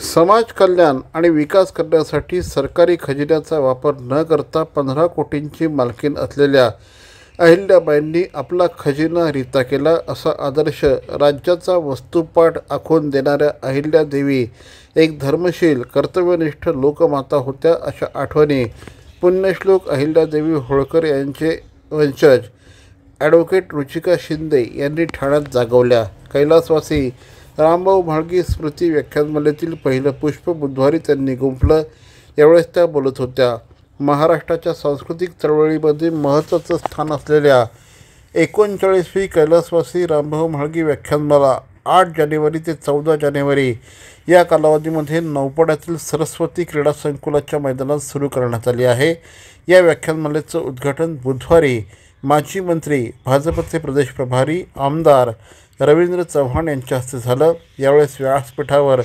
समाज कल्याण आणि विकास करण्यासाठी सरकारी खजिन्याचा वापर न करता 15 कोटींची मालकीण असलेल्या अहिल्याबाईंनी आपला खजिना रिता केला, असा आदर्श राज्याचा वस्तुपाठ आखून देणाऱ्या अहिल्यादेवी एक धर्मशील, कर्तव्यनिष्ठ लोकमाता होत्या, अशा आठवणी पुण्यश्लोक अहिल्यादेवी होळकर यांचे वंशज ॲडव्होकेट रुचिका शिंदे यांनी ठाण्यात जागवल्या। कैलासवासी रामभाऊ म्हाळगी स्मृती व्याख्यानमालेतील पहिलं पुष्प बुधवारी त्यांनी गुंफलं। यावेळेस त्या बोलत होत्या। महाराष्ट्राच्या सांस्कृतिक चळवळीमध्ये महत्त्वाचं स्थान असलेल्या 39वी कैलासवासी रामभाऊ म्हाळगी व्याख्यानमाला 8 जानेवारी ते 14 जानेवारी या कालावधीमध्ये नौपाड्यातील सरस्वती क्रीडा संकुलाच्या मैदानात सुरू करण्यात आली आहे। या व्याख्यानमालेचं उद्घाटन बुधवारी माजी मंत्री, भाजपचे प्रदेश प्रभारी आमदार रवींद्र चव्हाण यांच्या हस्ते झालं। यावेळेस व्यासपीठावर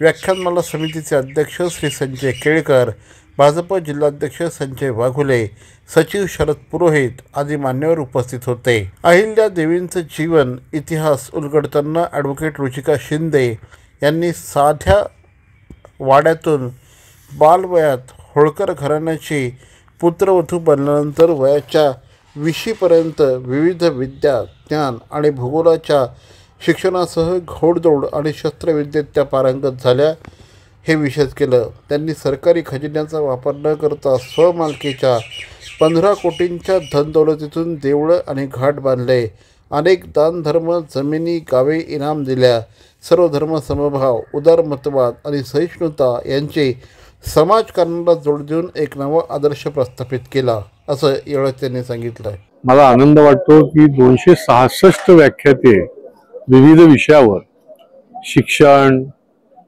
व्याख्यानमाला समितीचे अध्यक्ष श्री संजय केळकर, भाजप जिल्हाध्यक्ष संजय वाघुले, सचिव शरद पुरोहित आदी मान्यवर उपस्थित होते। अहिल्यादेवींचं जीवन इतिहास उलगडताना ॲडव्होकेट रुचिका शिंदे यांनी साध्या वाड्यातून बालवयात होळकर घराण्याची पुत्रवधू बनल्यानंतर वयाच्या 20पर्यंत विविध विद्या, ज्ञान आणि भूगोलाच्या शिक्षणासह घोडदौड आणि शस्त्रविद्येत त्या पारंगत झाल्या, हे विशेष केलं। त्यांनी सरकारी खजिन्याचा वापर न करता स्वमालकीच्या 15 कोटींच्या धनदौलतीतून देवळं आणि घाट बांधले, अनेक दानधर्म, जमिनी, गावे इनाम दिल्या, सर्व धर्म समभाव, उदारमतवाद आणि सहिष्णुता यांची समाजकारणाला जोड देऊन एक नवा आदर्श प्रस्थापित केला, असं यावेळी त्यांनी सांगितलं। मला आनंद वाटतो की 266 व्याख्याते विविध विषयावर शिक्षण,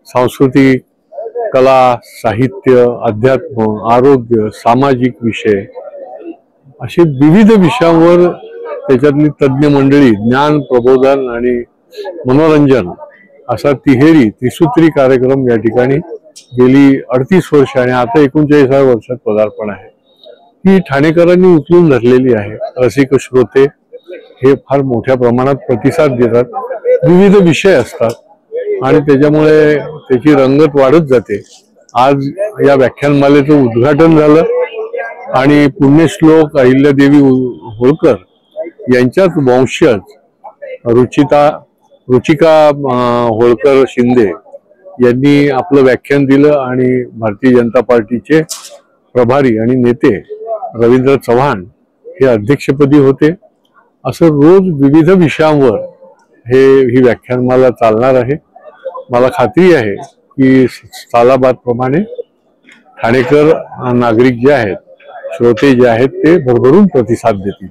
सांस्कृतिक, कला, साहित्य, अध्यात्म, आरोग्य, सामाजिक विषय असे विविध विषयांवर त्याच्यातली तज्ज्ञ मंडळी ज्ञान, प्रबोधन आणि मनोरंजन असा त्रिसूत्री कार्यक्रम या ठिकाणी गेली 38 वर्ष आणि आता 39व्या वर्षात पदार्पण आहे। ही ठाणेकरांनी उचलून धरलेली आहे। रसिक श्रोते हे फार मोठ्या प्रमाणात प्रतिसाद देतात, विविध विषय असतात आणि त्याच्यामुळे त्याची रंगत वाढत जाते। आज या व्याख्यानमालेचं उद्घाटन झालं आणि पुण्यश्लोक अहिल्यादेवी होळकर यांच्याच वंशज रुचिका होळकर शिंदे यांनी आपलं व्याख्यान दिलं आणि भारतीय जनता पार्टीचे प्रभारी आणि नेते रवींद्र चव्हाण हे अध्यक्षपदी होते। असं रोज विविध विषयांवर ही व्याख्यानमाला चालणार आहे। मला खात्री आहे की सालाबादप्रमाणे ठाणेकर नागरिक जे आहेत, श्रोते जे आहेत, ते भरभरून प्रतिसाद देतील।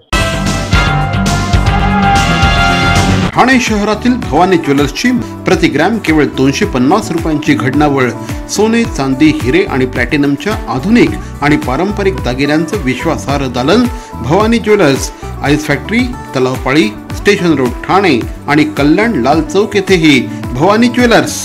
ठाणे शहरातील भवानी ज्वेलर्सची प्रति ग्रॅम केवळ 250 रुपयांची घडणावळ सोने, चांदी, हिरे आणि प्लॅटिनमच्या आधुनिक आणि पारंपरिक दागिन्यांचं विश्वासार्ह दालन Bhavani jewellers, ice factory, Talao Pali, station road, Thane आणि कल्याण लाल चौक येथेही भवानी ज्वेलर्स।